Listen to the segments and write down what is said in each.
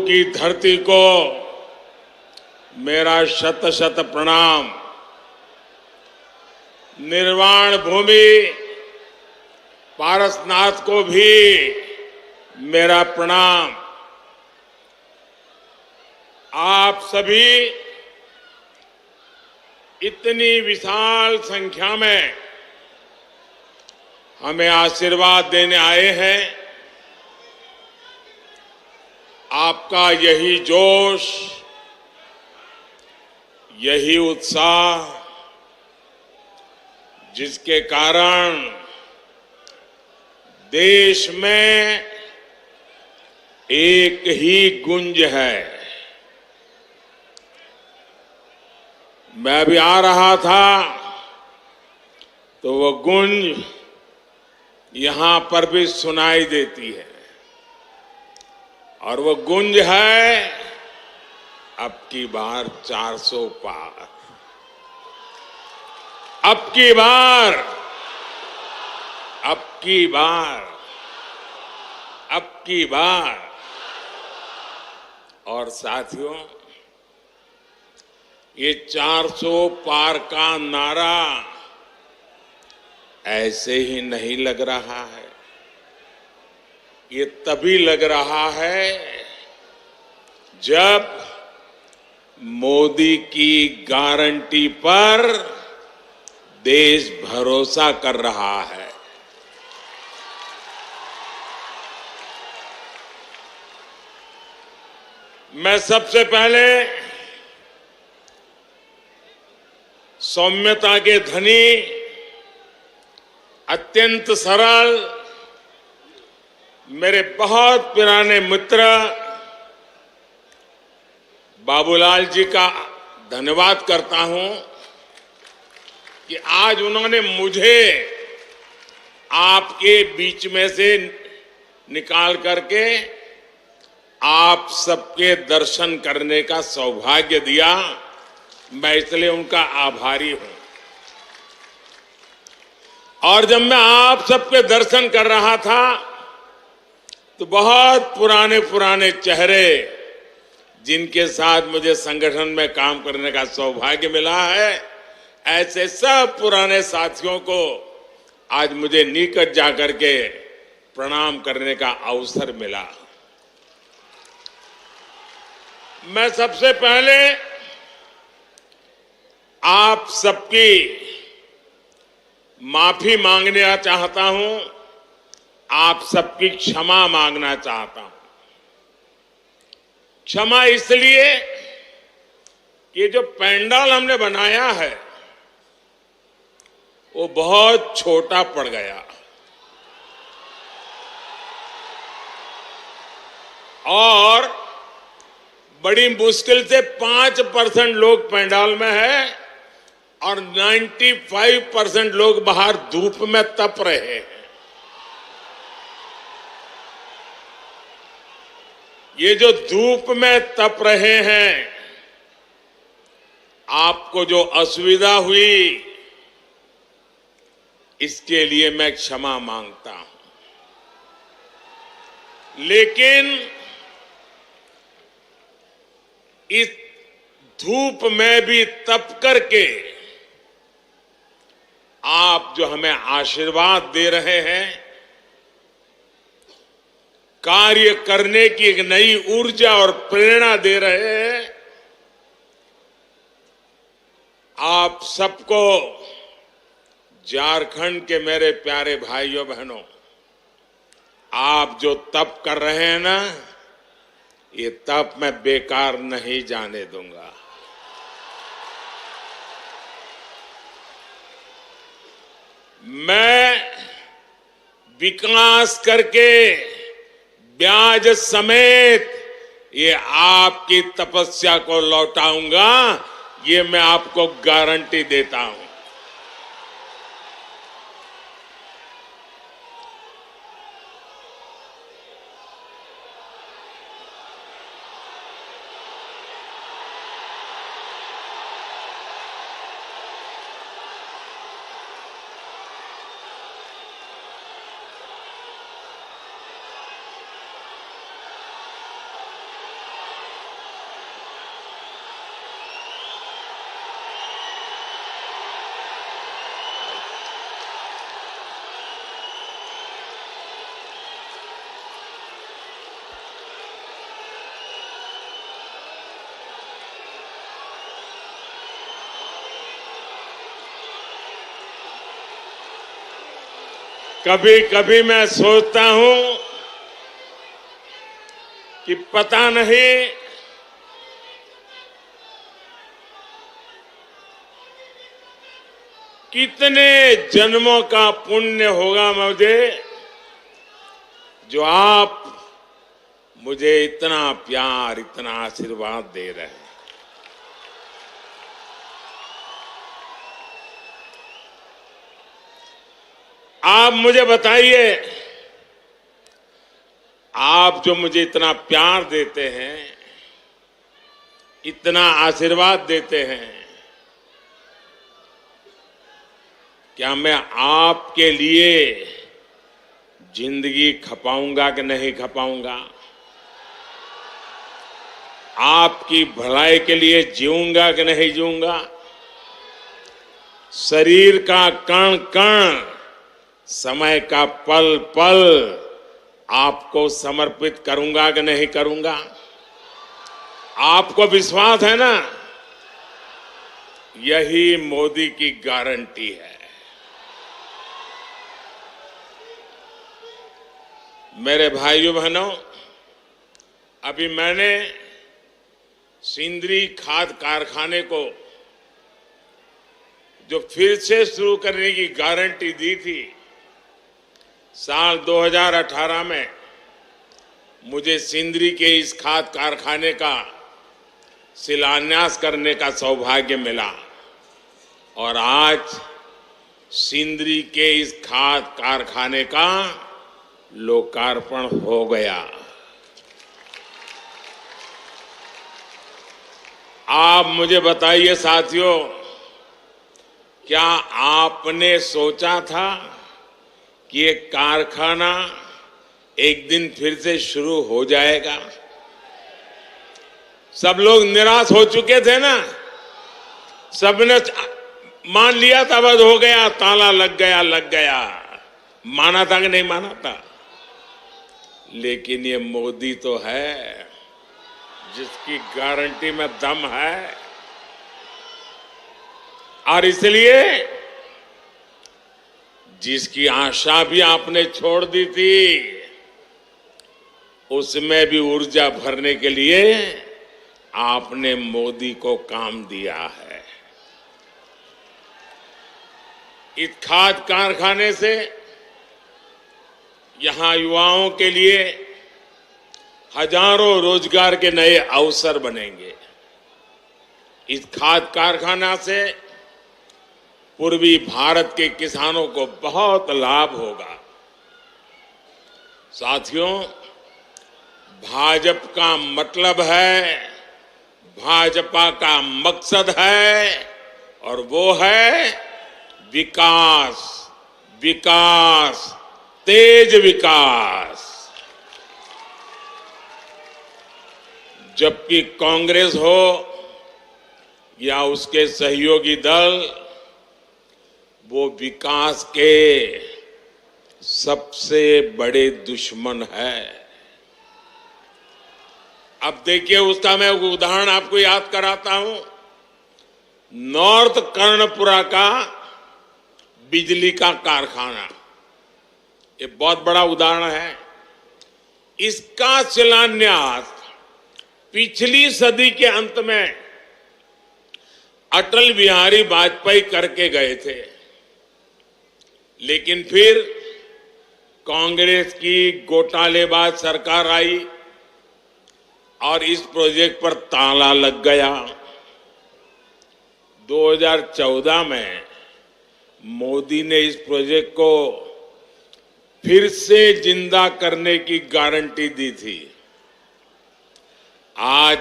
की धरती को मेरा शत शत प्रणाम। निर्वाण भूमि पारसनाथ को भी मेरा प्रणाम। आप सभी इतनी विशाल संख्या में हमें आशीर्वाद देने आए हैं। आपका यही जोश, यही उत्साह, जिसके कारण देश में एक ही गूंज है। मैं अभी आ रहा था तो वो गूंज यहां पर भी सुनाई देती है, और वो गूंज है अब की बार 400 पार। अब की बार, अब की बार, अब की बार। और साथियों, ये 400 पार का नारा ऐसे ही नहीं लग रहा है। ये तभी लग रहा है जब मोदी की गारंटी पर देश भरोसा कर रहा है। मैं सबसे पहले सौम्यता के धनी, अत्यंत सरल, मेरे बहुत पुराने मित्र बाबूलाल जी का धन्यवाद करता हूं कि आज उन्होंने मुझे आपके बीच में से निकाल करके आप सबके दर्शन करने का सौभाग्य दिया। मैं इसलिए उनका आभारी हूं। और जब मैं आप सबके दर्शन कर रहा था तो बहुत पुराने पुराने चेहरे, जिनके साथ मुझे संगठन में काम करने का सौभाग्य मिला है, ऐसे सब पुराने साथियों को आज मुझे निकट जाकर के प्रणाम करने का अवसर मिला। मैं सबसे पहले आप सबकी माफी मांगना चाहता हूं, आप सबकी क्षमा मांगना चाहता हूं। क्षमा इसलिए कि जो पंडाल हमने बनाया है वो बहुत छोटा पड़ गया, और बड़ी मुश्किल से 5% लोग पंडाल में है और 95% लोग बाहर धूप में तप रहे हैं। ये जो धूप में तप रहे हैं, आपको जो असुविधा हुई, इसके लिए मैं क्षमा मांगता हूं। लेकिन इस धूप में भी तप करके आप जो हमें आशीर्वाद दे रहे हैं, कार्य करने की एक नई ऊर्जा और प्रेरणा दे रहे हैं, आप सबको, झारखंड के मेरे प्यारे भाइयों बहनों, आप जो तप कर रहे हैं ना, ये तप मैं बेकार नहीं जाने दूंगा। मैं विकास करके ब्याज समेत ये आपकी तपस्या को लौटाऊंगा, ये मैं आपको गारंटी देता हूं। कभी कभी मैं सोचता हूं कि पता नहीं कितने जन्मों का पुण्य होगा मुझे, जो आप मुझे इतना प्यार, इतना आशीर्वाद दे रहे हैं। आप मुझे बताइए, आप जो मुझे इतना प्यार देते हैं, इतना आशीर्वाद देते हैं, क्या मैं आपके लिए जिंदगी खपाऊंगा कि नहीं खपाऊंगा? आपकी भलाई के लिए जीऊंगा कि नहीं जीऊंगा? शरीर का कण कण, समय का पल पल आपको समर्पित करूंगा कि नहीं करूंगा? आपको विश्वास है ना? यही मोदी की गारंटी है। मेरे भाइयों बहनों, अभी मैंने सिंदरी खाद कारखाने को जो फिर से शुरू करने की गारंटी दी थी, साल 2018 में मुझे सिंदरी के इस खाद कारखाने का शिलान्यास करने का सौभाग्य मिला और आज सिंदरी के इस खाद कारखाने का लोकार्पण हो गया। आप मुझे बताइए साथियों, क्या आपने सोचा था कि ये कारखाना एक दिन फिर से शुरू हो जाएगा? सब लोग निराश हो चुके थे ना, सबने मान लिया था बस हो गया, ताला लग गया। माना था कि नहीं माना था? लेकिन ये मोदी तो है जिसकी गारंटी में दम है, और इसलिए जिसकी आशा भी आपने छोड़ दी थी, उसमें भी ऊर्जा भरने के लिए आपने मोदी को काम दिया है। इस खाद कारखाने से यहां युवाओं के लिए हजारों रोजगार के नए अवसर बनेंगे। इस खाद कारखाना से पूर्वी भारत के किसानों को बहुत लाभ होगा। साथियों, भाजपा का मतलब है, भाजपा का मकसद है, और वो है विकास, विकास, तेज विकास। जबकि कांग्रेस हो या उसके सहयोगी दल, वो विकास के सबसे बड़े दुश्मन है। अब देखिए, उसका मैं उदाहरण आपको याद कराता हूं। नॉर्थ कर्णपुरा का बिजली का कारखाना, ये बहुत बड़ा उदाहरण है। इसका शिलान्यास पिछली सदी के अंत में अटल बिहारी वाजपेयी करके गए थे, लेकिन फिर कांग्रेस की घोटालेबाज सरकार आई और इस प्रोजेक्ट पर ताला लग गया। 2014 में मोदी ने इस प्रोजेक्ट को फिर से जिंदा करने की गारंटी दी थी। आज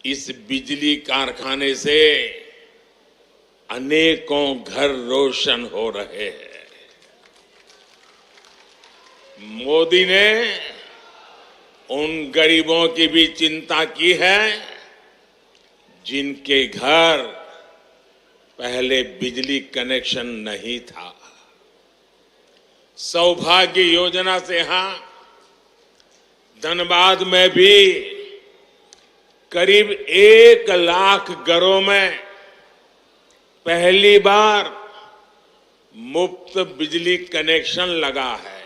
इस बिजली कारखाने से अनेकों घर रोशन हो रहे हैं। मोदी ने उन गरीबों की भी चिंता की है जिनके घर पहले बिजली कनेक्शन नहीं था। सौभाग्य योजना से यहां धनबाद में भी करीब 1 लाख घरों में पहली बार मुफ्त बिजली कनेक्शन लगा है।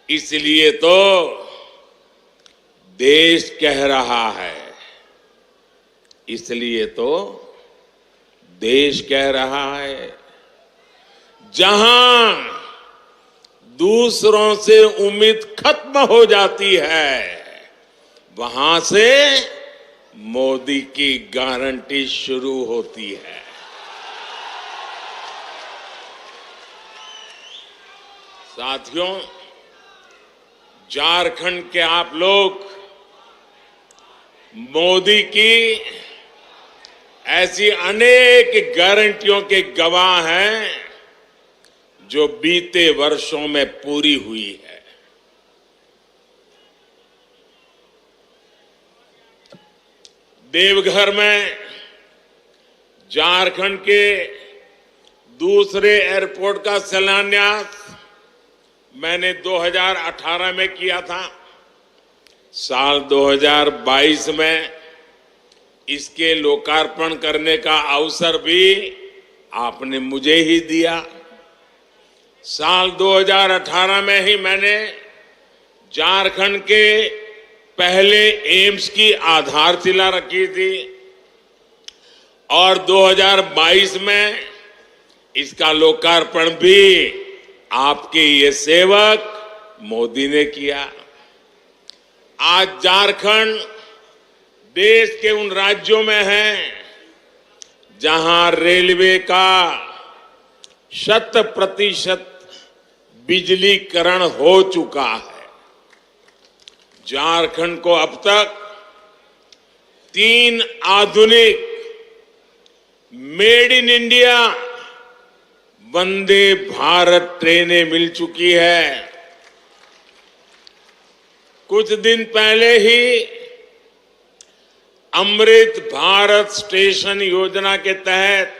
इसलिए तो देश कह रहा है, इसलिए तो देश कह रहा है, जहां दूसरों से उम्मीद खत्म हो जाती है, वहां से मोदी की गारंटी शुरू होती है। साथियों, झारखंड के आप लोग मोदी की ऐसी अनेक गारंटियों के गवाह हैं जो बीते वर्षों में पूरी हुई है। देवघर में झारखंड के दूसरे एयरपोर्ट का शिलान्यास मैंने 2018 में किया था। साल 2022 में इसके लोकार्पण करने का अवसर भी आपने मुझे ही दिया। साल 2018 में ही मैंने झारखंड के पहले एम्स की आधारशिला रखी थी और 2022 में इसका लोकार्पण भी आपके ये सेवक मोदी ने किया। आज झारखंड देश के उन राज्यों में है जहां रेलवे का 100% बिजलीकरण हो चुका है। झारखंड को अब तक 3 आधुनिक made in India Vande Bharat ट्रेनें मिल चुकी है। कुछ दिन पहले ही अमृत भारत स्टेशन योजना के तहत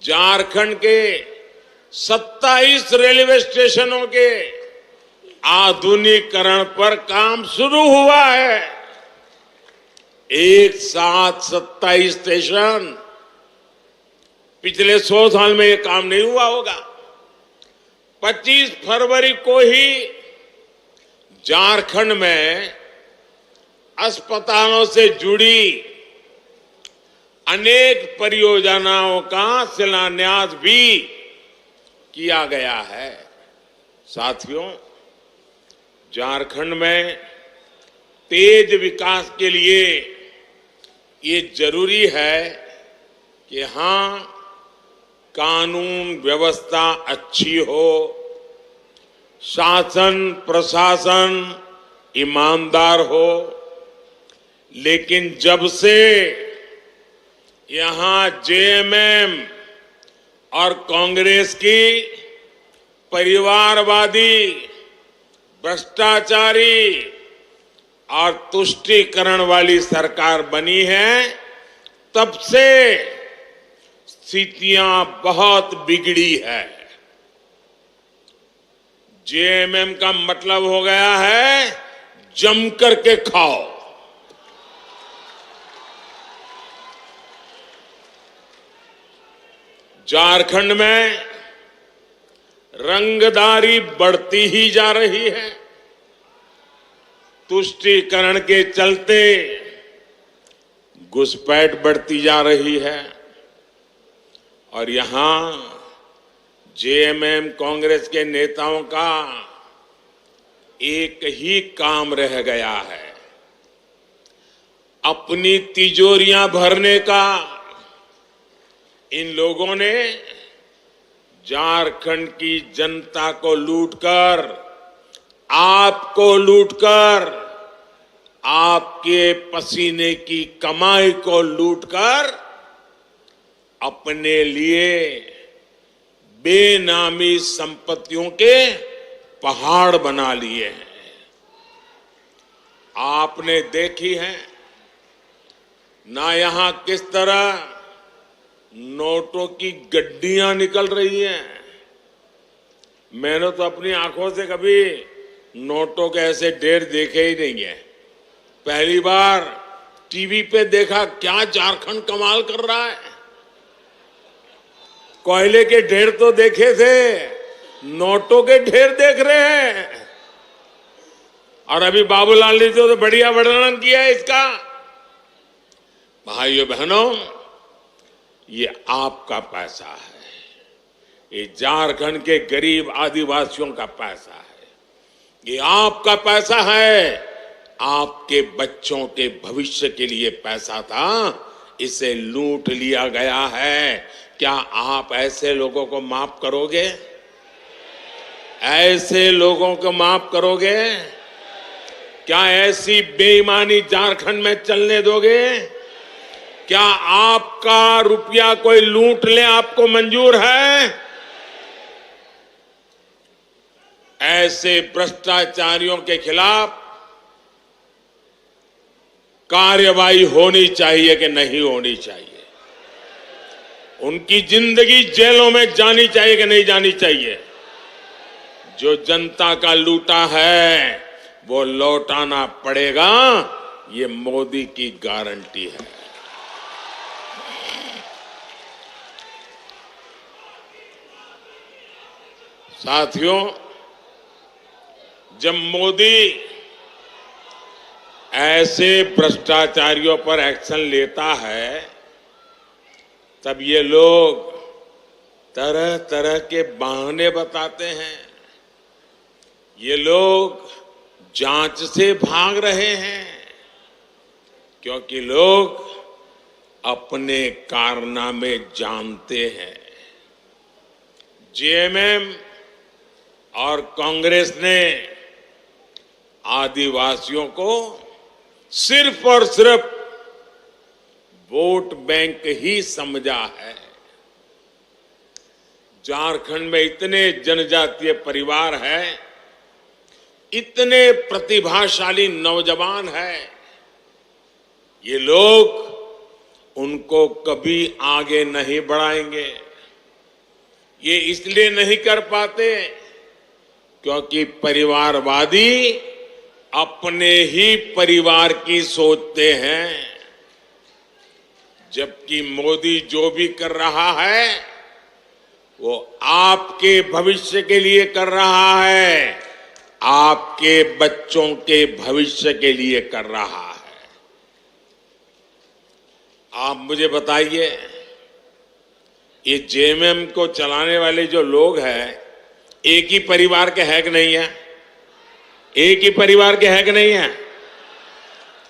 झारखंड के 27 रेलवे स्टेशनों के आधुनिकीकरण पर काम शुरू हुआ है। एक साथ 27 स्टेशन। पिछले 100 साल में यह काम नहीं हुआ होगा। 25 फरवरी को ही झारखंड में अस्पतालों से जुड़ी अनेक परियोजनाओं का शिलान्यास भी किया गया है। साथियों, झारखंड में तेज विकास के लिए ये जरूरी है कि हां, कानून व्यवस्था अच्छी हो, शासन प्रशासन ईमानदार हो। लेकिन जब से यहां जेएमएम और कांग्रेस की परिवारवादी, भ्रष्टाचारी और तुष्टीकरण वाली सरकार बनी है, तब से स्थितियां बहुत बिगड़ी है। जेएमएम का मतलब हो गया है जम करके खाओ। झारखंड में रंगदारी बढ़ती ही जा रही है। तुष्टीकरण के चलते घुसपैठ बढ़ती जा रही है और यहां जेएमएम कांग्रेस के नेताओं का एक ही काम रह गया है, अपनी तिजोरियां भरने का। इन लोगों ने झारखंड की जनता को लूटकर, आपको लूटकर, आपके पसीने की कमाई को लूटकर अपने लिए बेनामी संपत्तियों के पहाड़ बना लिए हैं। आपने देखी है ना यहां किस तरह नोटों की गड्डियां निकल रही हैं। मैंने तो अपनी आंखों से कभी नोटों के ऐसे ढेर देखे ही नहीं है। पहली बार टीवी पे देखा। क्या झारखंड कमाल कर रहा है। कोयले के ढेर तो देखे थे, नोटों के ढेर देख रहे हैं। और अभी बाबूलाल ने तो बढ़िया वर्णन किया है इसका। भाइयों बहनों, ये आपका पैसा है, ये झारखंड के गरीब आदिवासियों का पैसा है, ये आपका पैसा है। आपके बच्चों के भविष्य के लिए पैसा था, इसे लूट लिया गया है। क्या आप ऐसे लोगों को माफ करोगे? ऐसे लोगों को माफ करोगे? क्या ऐसी बेईमानी झारखंड में चलने दोगे? क्या आपका रुपया कोई लूट ले आपको मंजूर है? ऐसे भ्रष्टाचारियों के खिलाफ कार्रवाई होनी चाहिए कि नहीं होनी चाहिए? उनकी जिंदगी जेलों में जानी चाहिए कि नहीं जानी चाहिए? जो जनता का लूटा है वो लौटाना पड़ेगा, ये मोदी की गारंटी है। साथियों, जब मोदी ऐसे भ्रष्टाचारियों पर एक्शन लेता है, तब ये लोग तरह तरह के बहाने बताते हैं। ये लोग जांच से भाग रहे हैं क्योंकि लोग अपने कारनामे जानते हैं। जेएमएम और कांग्रेस ने आदिवासियों को सिर्फ और सिर्फ वोट बैंक ही समझा है। झारखंड में इतने जनजातीय परिवार हैं, इतने प्रतिभाशाली नौजवान हैं, ये लोग उनको कभी आगे नहीं बढ़ाएंगे। ये इसलिए नहीं कर पाते क्योंकि परिवारवादी अपने ही परिवार की सोचते हैं, जबकि मोदी जो भी कर रहा है वो आपके भविष्य के लिए कर रहा है, आपके बच्चों के भविष्य के लिए कर रहा है। आप मुझे बताइए, ये जेएमएम को चलाने वाले जो लोग हैं, एक ही परिवार के है कि नहीं है? एक ही परिवार के है कि नहीं है?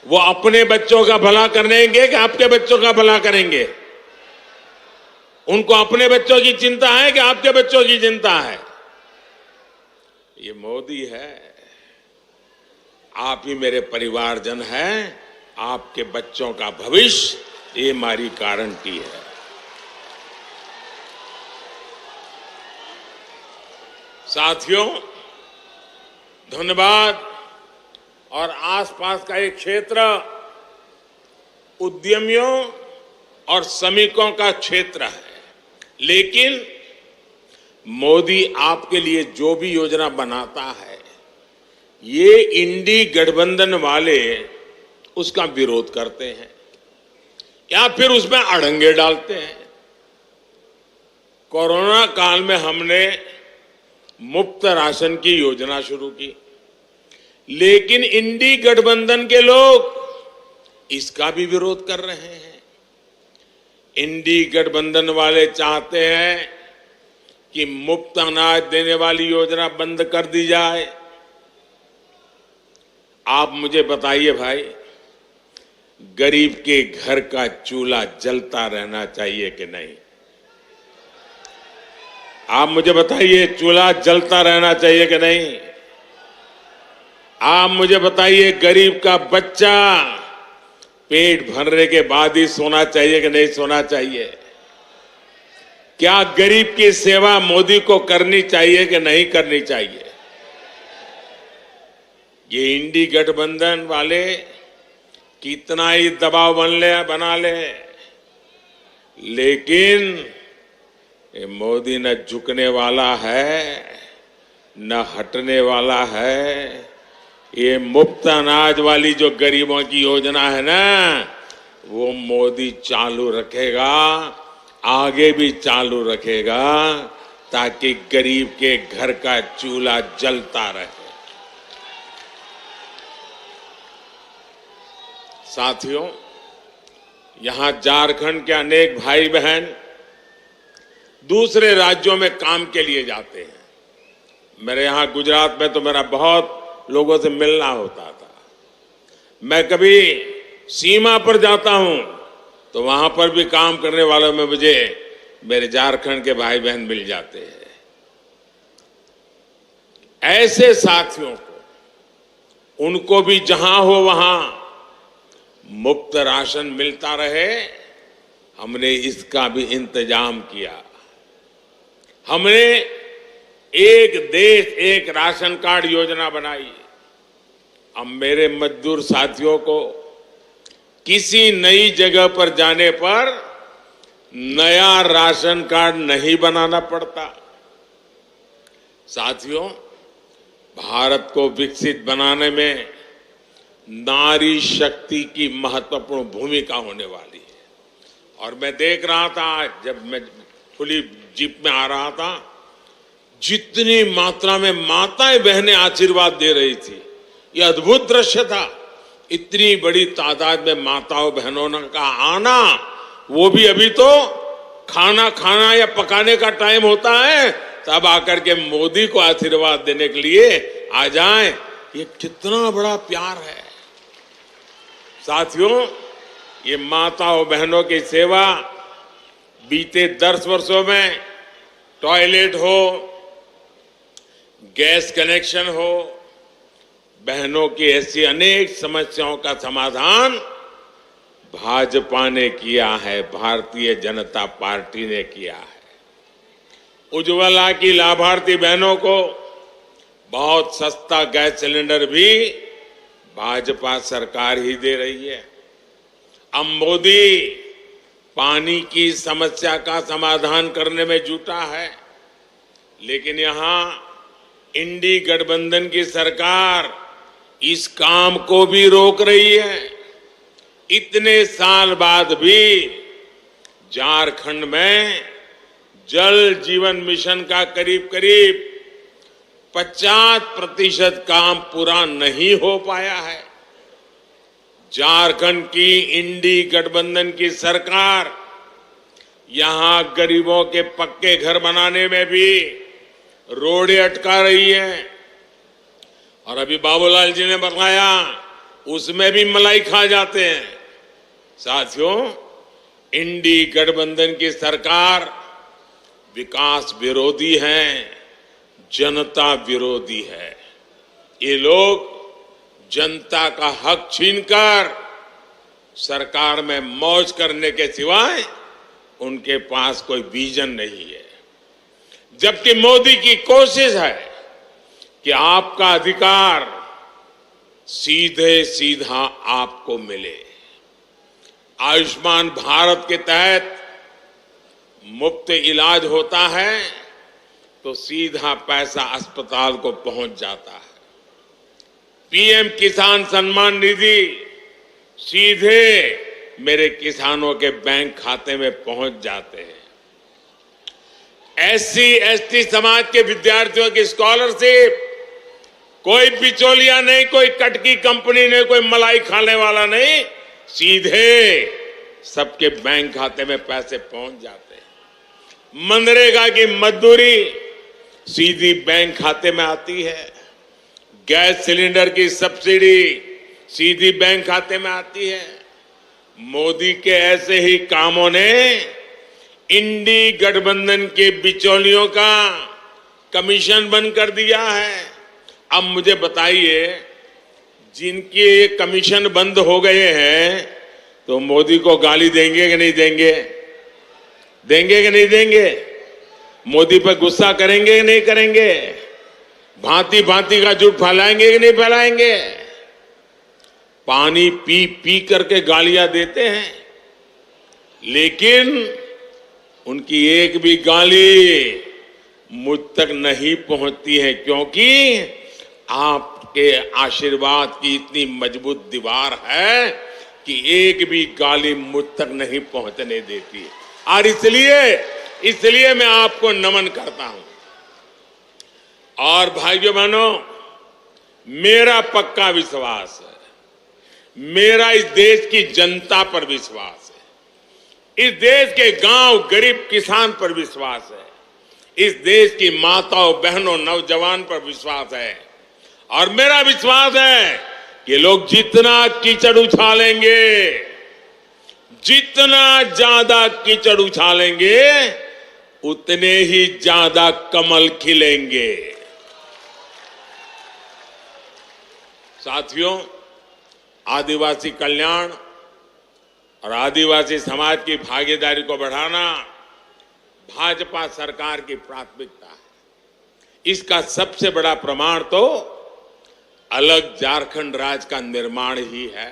वो अपने बच्चों का भला करेंगे कि आपके बच्चों का भला करेंगे? उनको अपने बच्चों की चिंता है कि आपके बच्चों की चिंता है? ये मोदी है। आप ही मेरे परिवारजन हैं, आपके बच्चों का भविष्य ये हमारी गारंटी है। साथियों, धनबाद और आसपास का एक क्षेत्र उद्यमियों और श्रमिकों का क्षेत्र है, लेकिन मोदी आपके लिए जो भी योजना बनाता है, ये इंडी गठबंधन वाले उसका विरोध करते हैं या फिर उसमें अड़ंगे डालते हैं। कोरोना काल में हमने मुफ्त राशन की योजना शुरू की, लेकिन इंडी गठबंधन के लोग इसका भी विरोध कर रहे हैं। इंडी गठबंधन वाले चाहते हैं कि मुफ्त अनाज देने वाली योजना बंद कर दी जाए। आप मुझे बताइए भाई, गरीब के घर का चूल्हा जलता रहना चाहिए कि नहीं? आप मुझे बताइए, चूल्हा जलता रहना चाहिए कि नहीं? आप मुझे बताइए, गरीब का बच्चा पेट भरने के बाद ही सोना चाहिए कि नहीं सोना चाहिए? क्या गरीब की सेवा मोदी को करनी चाहिए कि नहीं करनी चाहिए? ये इंडी गठबंधन वाले कितना ही दबाव बना ले, लेकिन ये मोदी न झुकने वाला है न हटने वाला है। ये मुफ्त अनाज वाली जो गरीबों की योजना है ना, वो मोदी चालू रखेगा। आगे भी चालू रखेगा ताकि गरीब के घर का चूल्हा जलता रहे। साथियों, यहां झारखंड के अनेक भाई बहन दूसरे राज्यों में काम के लिए जाते हैं। मेरे यहां गुजरात में तो मेरा बहुत लोगों से मिलना होता था। मैं कभी सीमा पर जाता हूं तो वहां पर भी काम करने वालों में मुझे मेरे झारखंड के भाई बहन मिल जाते हैं। ऐसे साथियों को, उनको भी जहां हो वहां मुफ्त राशन मिलता रहे, हमने इसका भी इंतजाम किया। हमने एक देश एक राशन कार्ड योजना बनाई। अब मेरे मजदूर साथियों को किसी नई जगह पर जाने पर नया राशन कार्ड नहीं बनाना पड़ता। साथियों, भारत को विकसित बनाने में नारी शक्ति की महत्वपूर्ण भूमिका होने वाली है। और मैं देख रहा था, जब मैं खुली जीप में आ रहा था, जितनी मात्रा में माताएं बहनें आशीर्वाद दे रही थी, ये अद्भुत दृश्य था। इतनी बड़ी तादाद में माताओं बहनों का आना, वो भी अभी तो खाना खाना या पकाने का टाइम होता है, तब आकर के मोदी को आशीर्वाद देने के लिए आ जाएं। ये कितना बड़ा प्यार है। साथियों, ये माताओं बहनों की सेवा बीते 10 वर्षों में टॉयलेट हो, गैस कनेक्शन हो, बहनों की ऐसी अनेक समस्याओं का समाधान भाजपा ने किया है, भारतीय जनता पार्टी ने किया है। उज्ज्वला की लाभार्थी बहनों को बहुत सस्ता गैस सिलेंडर भी भाजपा सरकार ही दे रही है। अब मोदी पानी की समस्या का समाधान करने में जुटा है, लेकिन यहां इंडी गठबंधन की सरकार इस काम को भी रोक रही है। इतने साल बाद भी झारखंड में जल जीवन मिशन का करीब करीब 50% काम पूरा नहीं हो पाया है। झारखंड की इंडी गठबंधन की सरकार यहां गरीबों के पक्के घर बनाने में भी रोड़े अटका रही है। और अभी बाबूलाल जी ने बताया, उसमें भी मलाई खा जाते हैं। साथियों, इंडी गठबंधन की सरकार विकास विरोधी है, जनता विरोधी है। ये लोग जनता का हक छीनकर सरकार में मौज करने के सिवाय उनके पास कोई विजन नहीं है। जबकि मोदी की कोशिश है कि आपका अधिकार सीधे सीधा आपको मिले। आयुष्मान भारत के तहत मुफ्त इलाज होता है तो सीधा पैसा अस्पताल को पहुंच जाता है। पीएम किसान सम्मान निधि सीधे मेरे किसानों के बैंक खाते में पहुंच जाते हैं। एससी एसटी समाज के विद्यार्थियों की स्कॉलरशिप कोई बिचौलिया नहीं, कोई कटकी कंपनी नहीं, कोई मलाई खाने वाला नहीं, सीधे सबके बैंक खाते में पैसे पहुंच जाते हैं। मनरेगा की मजदूरी सीधी बैंक खाते में आती है। गैस सिलेंडर की सब्सिडी सीधी बैंक खाते में आती है। मोदी के ऐसे ही कामों ने इंडी गठबंधन के बिचौलियों का कमीशन बंद कर दिया है। अब मुझे बताइए, जिनके ये कमीशन बंद हो गए हैं तो मोदी को गाली देंगे कि नहीं देंगे? देंगे कि नहीं देंगे? मोदी पर गुस्सा करेंगे कि नहीं करेंगे? भांति भांति का झूठ फैलाएंगे कि नहीं फैलाएंगे? पानी पी पी करके गालियां देते हैं, लेकिन उनकी एक भी गाली मुझ तक नहीं पहुंचती है, क्योंकि आपके आशीर्वाद की इतनी मजबूत दीवार है कि एक भी गाली मुझ तक नहीं पहुंचने देती। और इसलिए मैं आपको नमन करता हूं। और भाइयों बहनों, मेरा पक्का विश्वास है, मेरा इस देश की जनता पर विश्वास है, इस देश के गांव गरीब किसान पर विश्वास है, इस देश की माताओं बहनों नौजवान पर विश्वास है। और मेरा विश्वास है कि लोग जितना कीचड़ उछालेंगे, जितना ज्यादा कीचड़ उछालेंगे, उतने ही ज्यादा कमल खिलेंगे। साथियों, आदिवासी कल्याण और आदिवासी समाज की भागीदारी को बढ़ाना भाजपा सरकार की प्राथमिकता है। इसका सबसे बड़ा प्रमाण तो अलग झारखंड राज्य का निर्माण ही है।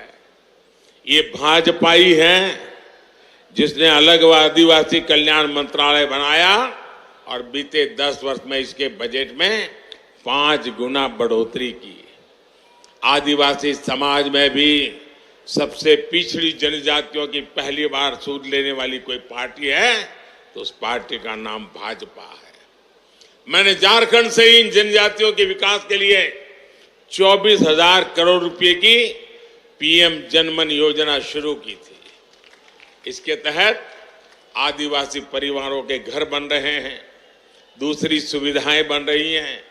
ये भाजपा ही है जिसने अलग आदिवासी कल्याण मंत्रालय बनाया और बीते 10 वर्ष में इसके बजट में 5 गुना बढ़ोतरी की। आदिवासी समाज में भी सबसे पिछड़ी जनजातियों की पहली बार सूद लेने वाली कोई पार्टी है तो उस पार्टी का नाम भाजपा है। मैंने झारखंड से इन जनजातियों के विकास के लिए 24,000 करोड़ रुपए की पीएम जनमन योजना शुरू की थी। इसके तहत आदिवासी परिवारों के घर बन रहे हैं, दूसरी सुविधाएं बन रही हैं,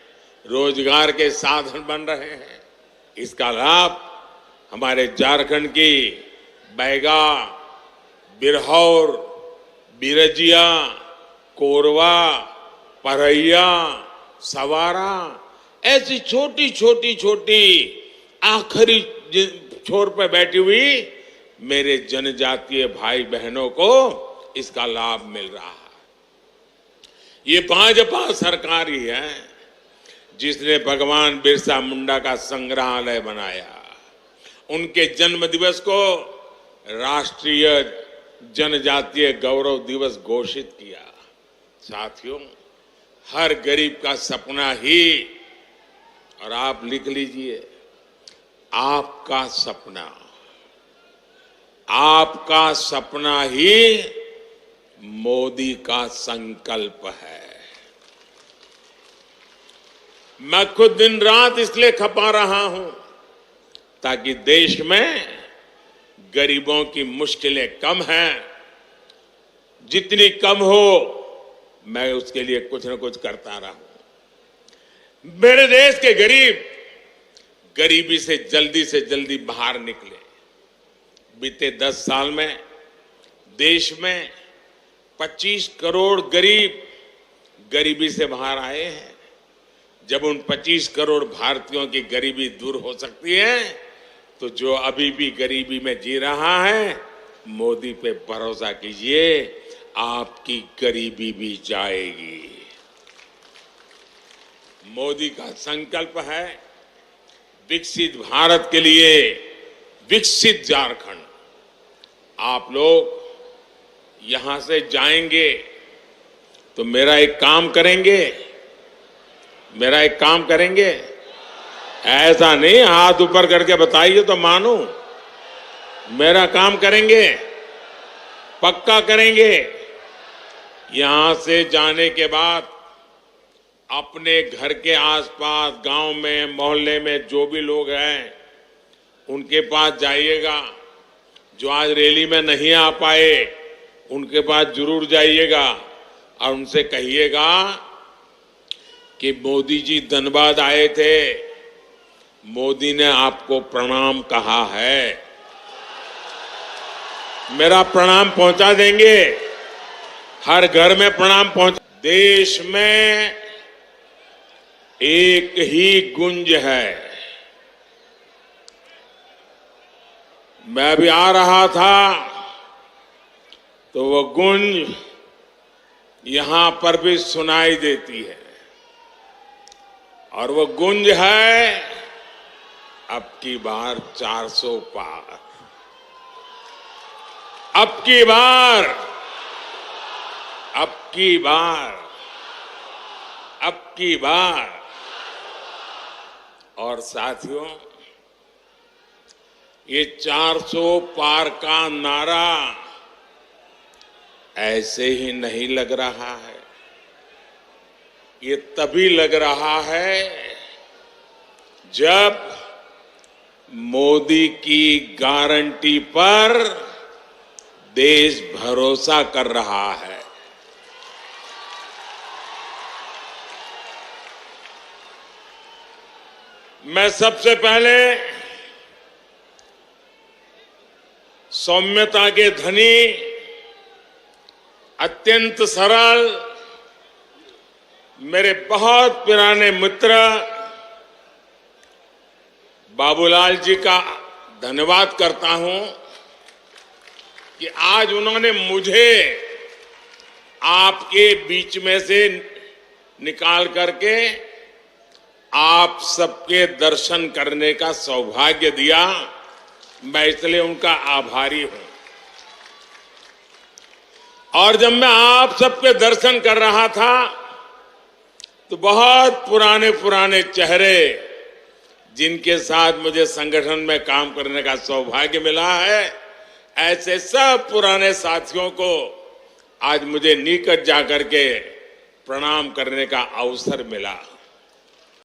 रोजगार के साधन बन रहे हैं। इसका लाभ हमारे झारखंड की बैगा, बिरहौर, बिरजिया, कोरवा, परैया, सवारा ऐसी छोटी आखिरी छोर पर बैठी हुई मेरे जनजातीय भाई बहनों को इसका लाभ मिल रहा है। ये भाजपा सरकार ही है जिसने भगवान बिरसा मुंडा का संग्रहालय बनाया, उनके जन्म दिवस को राष्ट्रीय जनजातीय गौरव दिवस घोषित किया। साथियों, हर गरीब का सपना ही, और आप लिख लीजिए, आपका सपना ही मोदी का संकल्प है। मैं खुद दिन रात इसलिए खपा रहा हूं ताकि देश में गरीबों की मुश्किलें कम हैं, जितनी कम हो मैं उसके लिए कुछ न कुछ करता रहूं। मेरे देश के गरीब गरीबी से जल्दी बाहर निकले। बीते 10 साल में देश में 25 करोड़ गरीब गरीबी से बाहर आए हैं। जब उन 25 करोड़ भारतीयों की गरीबी दूर हो सकती है तो जो अभी भी गरीबी में जी रहा है, मोदी पे भरोसा कीजिए, आपकी गरीबी भी जाएगी। मोदी का संकल्प है विकसित भारत के लिए विकसित झारखंड। आप लोग यहां से जाएंगे तो मेरा एक काम करेंगे, ऐसा नहीं हाथ ऊपर करके बताइए तो मानूं। मेरा काम करेंगे, पक्का करेंगे। यहां से जाने के बाद अपने घर के आसपास, गांव में, मोहल्ले में जो भी लोग हैं उनके पास जाइएगा। जो आज रैली में नहीं आ पाए उनके पास जरूर जाइएगा और उनसे कहिएगा कि मोदी जी धनबाद आए थे, मोदी ने आपको प्रणाम कहा है। मेरा प्रणाम पहुंचा देंगे, हर घर में प्रणाम पहुंचा। देश में एक ही गुंज है। मैं अभी आ रहा था तो वो गुंज यहां पर भी सुनाई देती है, और वो गुंज है अब की बार 400 पार। अब की बार। और साथियों, ये 400 पार का नारा ऐसे ही नहीं लग रहा है, ये तभी लग रहा है जब मोदी की गारंटी पर देश भरोसा कर रहा है। मैं सबसे पहले सौम्यता के धनी, अत्यंत सरल, मेरे बहुत पुराने मित्र बाबूलाल जी का धन्यवाद करता हूं कि आज उन्होंने मुझे आपके बीच में से निकाल करके आप सबके दर्शन करने का सौभाग्य दिया। मैं इसलिए उनका आभारी हूं। और जब मैं आप सबके दर्शन कर रहा था तो बहुत पुराने पुराने चेहरे, जिनके साथ मुझे संगठन में काम करने का सौभाग्य मिला है, ऐसे सब पुराने साथियों को आज मुझे निकट जाकर के प्रणाम करने का अवसर मिला।